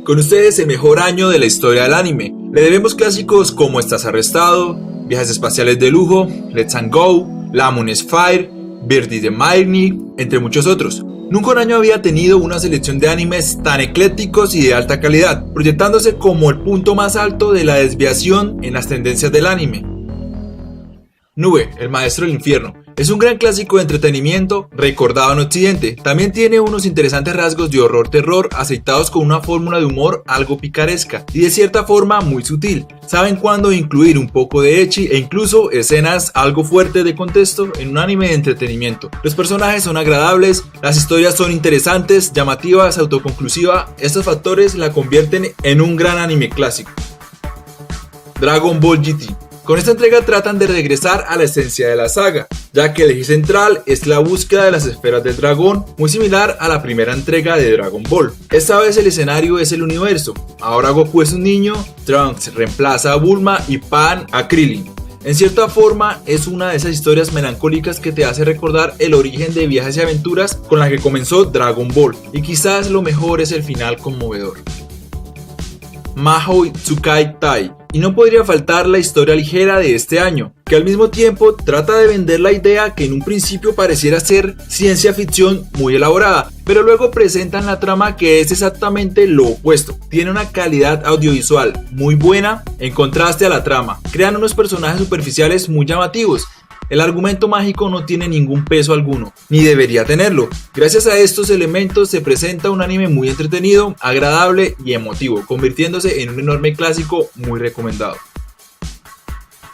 Con ustedes el mejor año de la historia del anime. Le debemos clásicos como Estás arrestado, Viajes espaciales de lujo, Let's and Go, Lamon is Fire, Birdie the Mighty, entre muchos otros. Nunca un año había tenido una selección de animes tan eclécticos y de alta calidad, proyectándose como el punto más alto de la desviación en las tendencias del anime. Nube, el maestro del infierno. Es un gran clásico de entretenimiento recordado en Occidente. También tiene unos interesantes rasgos de horror-terror aceitados con una fórmula de humor algo picaresca y de cierta forma muy sutil. Saben cuándo incluir un poco de ecchi e incluso escenas algo fuertes de contexto en un anime de entretenimiento. Los personajes son agradables, las historias son interesantes, llamativas, autoconclusivas. Estos factores la convierten en un gran anime clásico. Dragon Ball GT. Con esta entrega tratan de regresar a la esencia de la saga, ya que el eje central es la búsqueda de las esferas del dragón, muy similar a la primera entrega de Dragon Ball. Esta vez el escenario es el universo, ahora Goku es un niño, Trunks reemplaza a Bulma y Pan a Krillin. En cierta forma es una de esas historias melancólicas que te hace recordar el origen de Viajes y Aventuras con la que comenzó Dragon Ball, y quizás lo mejor es el final conmovedor. Mahou Tsukai Tai. Y no podría faltar la historia ligera de este año, que al mismo tiempo trata de vender la idea que en un principio pareciera ser ciencia ficción muy elaborada, pero luego presentan la trama que es exactamente lo opuesto. Tiene una calidad audiovisual muy buena en contraste a la trama, crean unos personajes superficiales muy llamativos. El argumento mágico no tiene ningún peso alguno, ni debería tenerlo. Gracias a estos elementos se presenta un anime muy entretenido, agradable y emotivo, convirtiéndose en un enorme clásico muy recomendado.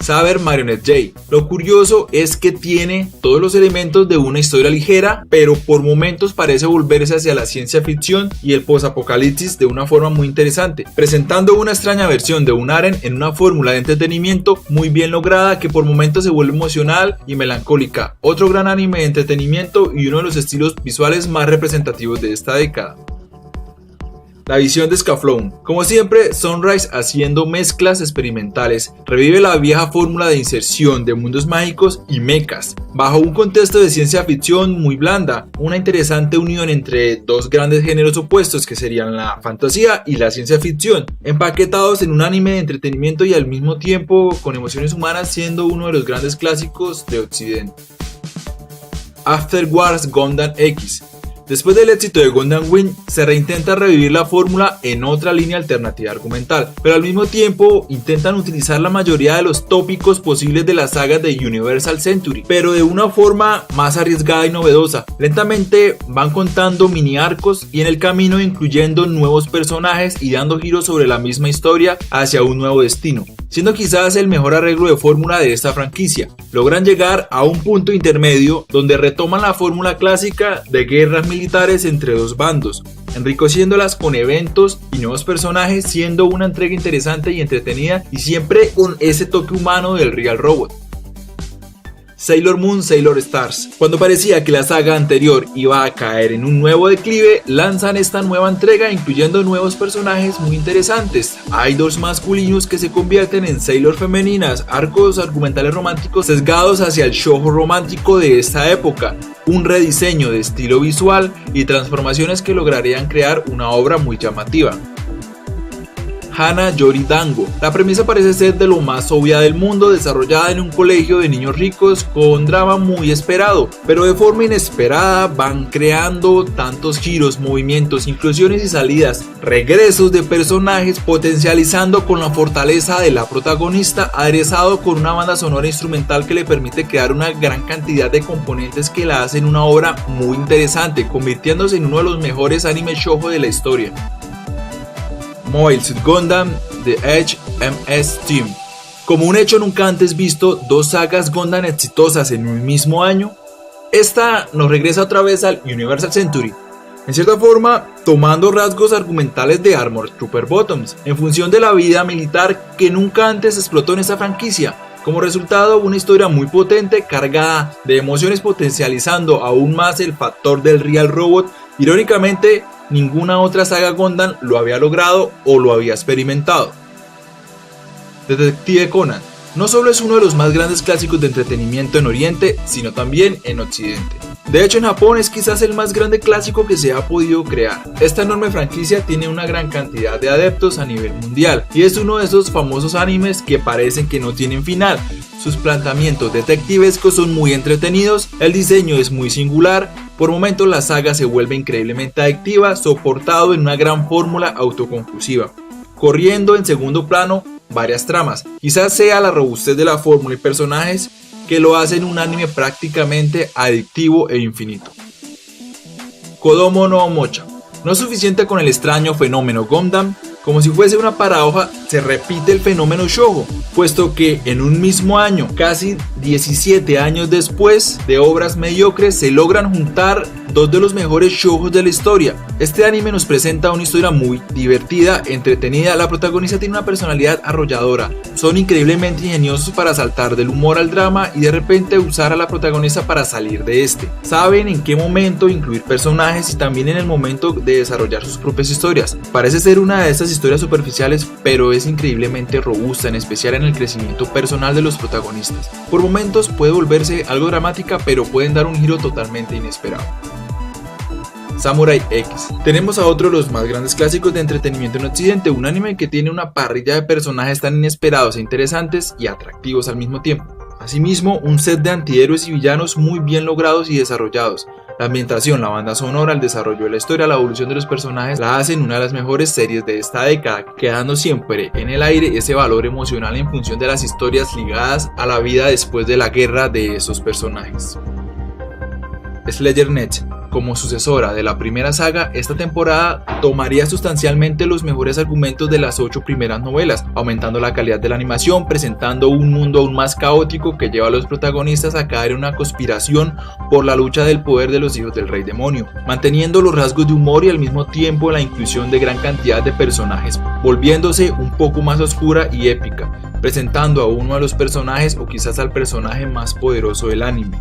Saber Marionette J. Lo curioso es que tiene todos los elementos de una historia ligera, pero por momentos parece volverse hacia la ciencia ficción y el posapocalipsis de una forma muy interesante, presentando una extraña versión de un harem en una fórmula de entretenimiento muy bien lograda que por momentos se vuelve emocional y melancólica. Otro gran anime de entretenimiento y uno de los estilos visuales más representativos de esta década. La visión de Scaflón. Como siempre, Sunrise, haciendo mezclas experimentales, revive la vieja fórmula de inserción de mundos mágicos y mechas, bajo un contexto de ciencia ficción muy blanda, una interesante unión entre dos grandes géneros opuestos que serían la fantasía y la ciencia ficción, empaquetados en un anime de entretenimiento y al mismo tiempo con emociones humanas, siendo uno de los grandes clásicos de Occidente. After Wars Gundam X. Después del éxito de Gundam Wing, se reintenta revivir la fórmula en otra línea alternativa argumental, pero al mismo tiempo intentan utilizar la mayoría de los tópicos posibles de las sagas de Universal Century, pero de una forma más arriesgada y novedosa. Lentamente van contando mini arcos y en el camino incluyendo nuevos personajes y dando giros sobre la misma historia hacia un nuevo destino, siendo quizás el mejor arreglo de fórmula de esta franquicia. Logran llegar a un punto intermedio donde retoman la fórmula clásica de guerras militares entre dos bandos, enriqueciéndolas con eventos y nuevos personajes, siendo una entrega interesante y entretenida y siempre con ese toque humano del Real Robot. Sailor Moon, Sailor Stars. Cuando parecía que la saga anterior iba a caer en un nuevo declive, lanzan esta nueva entrega incluyendo nuevos personajes muy interesantes, idols masculinos que se convierten en Sailor femeninas, arcos argumentales románticos sesgados hacia el shoujo romántico de esta época, un rediseño de estilo visual y transformaciones que lograrían crear una obra muy llamativa. Hana Yori Dango. La premisa parece ser de lo más obvia del mundo, desarrollada en un colegio de niños ricos con drama muy esperado, pero de forma inesperada van creando tantos giros, movimientos, inclusiones y salidas, regresos de personajes, potencializando con la fortaleza de la protagonista, aderezado con una banda sonora instrumental que le permite crear una gran cantidad de componentes que la hacen una obra muy interesante, convirtiéndose en uno de los mejores anime shoujo de la historia. Mobile Suit Gundam The Edge MS Team. Como un hecho nunca antes visto, dos sagas Gundam exitosas en un mismo año, esta nos regresa otra vez al Universal Century, en cierta forma tomando rasgos argumentales de Armored Trooper Bottoms, en función de la vida militar que nunca antes explotó en esta franquicia. Como resultado, una historia muy potente, cargada de emociones, potencializando aún más el factor del Real Robot. Irónicamente, ninguna otra saga Gundam lo había logrado o lo había experimentado. Detective Conan. No solo es uno de los más grandes clásicos de entretenimiento en Oriente, sino también en Occidente. De hecho, en Japón es quizás el más grande clásico que se ha podido crear. Esta enorme franquicia tiene una gran cantidad de adeptos a nivel mundial y es uno de esos famosos animes que parecen que no tienen final. Sus planteamientos detectivescos son muy entretenidos, el diseño es muy singular, por momentos la saga se vuelve increíblemente adictiva, soportado en una gran fórmula autoconclusiva, corriendo en segundo plano varias tramas. Quizás sea la robustez de la fórmula y personajes que lo hacen un anime prácticamente adictivo e infinito. Kodomo no Omocha. No es suficiente con el extraño fenómeno Gundam, como si fuese una paradoja, se repite el fenómeno shoujo, puesto que en un mismo año, casi 17 años después de obras mediocres, se logran juntar dos de los mejores shoujos de la historia. Este anime nos presenta una historia muy divertida, entretenida, la protagonista tiene una personalidad arrolladora, son increíblemente ingeniosos para saltar del humor al drama y de repente usar a la protagonista para salir de este. Saben en qué momento incluir personajes y también en el momento de desarrollar sus propias historias. Parece ser una de estas historias superficiales, pero es increíblemente robusta, en especial en el crecimiento personal de los protagonistas. Por momentos puede volverse algo dramática, pero pueden dar un giro totalmente inesperado. Samurai X. Tenemos a otro de los más grandes clásicos de entretenimiento en Occidente, un anime que tiene una parrilla de personajes tan inesperados e interesantes y atractivos al mismo tiempo. Asimismo, un set de antihéroes y villanos muy bien logrados y desarrollados. La ambientación, la banda sonora, el desarrollo de la historia, la evolución de los personajes la hacen una de las mejores series de esta década, quedando siempre en el aire ese valor emocional en función de las historias ligadas a la vida después de la guerra de esos personajes. Sledgernet. Como sucesora de la primera saga, esta temporada tomaría sustancialmente los mejores argumentos de las 8 primeras novelas, aumentando la calidad de la animación, presentando un mundo aún más caótico que lleva a los protagonistas a caer en una conspiración por la lucha del poder de los hijos del rey demonio, manteniendo los rasgos de humor y al mismo tiempo la inclusión de gran cantidad de personajes, volviéndose un poco más oscura y épica, presentando a uno de los personajes o quizás al personaje más poderoso del anime.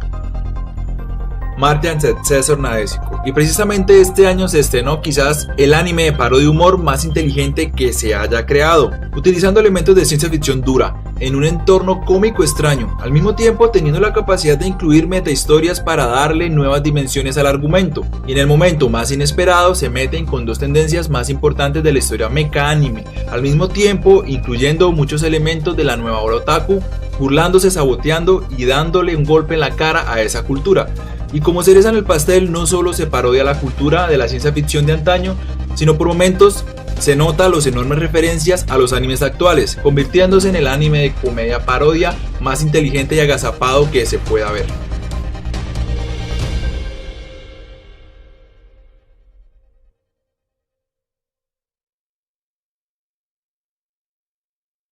Martian Successor Nadesico. Y precisamente este año se estrenó quizás el anime de paro de humor más inteligente que se haya creado, utilizando elementos de ciencia ficción dura, en un entorno cómico extraño, al mismo tiempo teniendo la capacidad de incluir metahistorias para darle nuevas dimensiones al argumento, y en el momento más inesperado se meten con dos tendencias más importantes de la historia mecha anime, al mismo tiempo incluyendo muchos elementos de la nueva ola otaku, burlándose, saboteando y dándole un golpe en la cara a esa cultura. Y como cereza en el pastel, no solo se parodia la cultura de la ciencia ficción de antaño, sino por momentos se nota las enormes referencias a los animes actuales, convirtiéndose en el anime de comedia parodia más inteligente y agazapado que se pueda ver.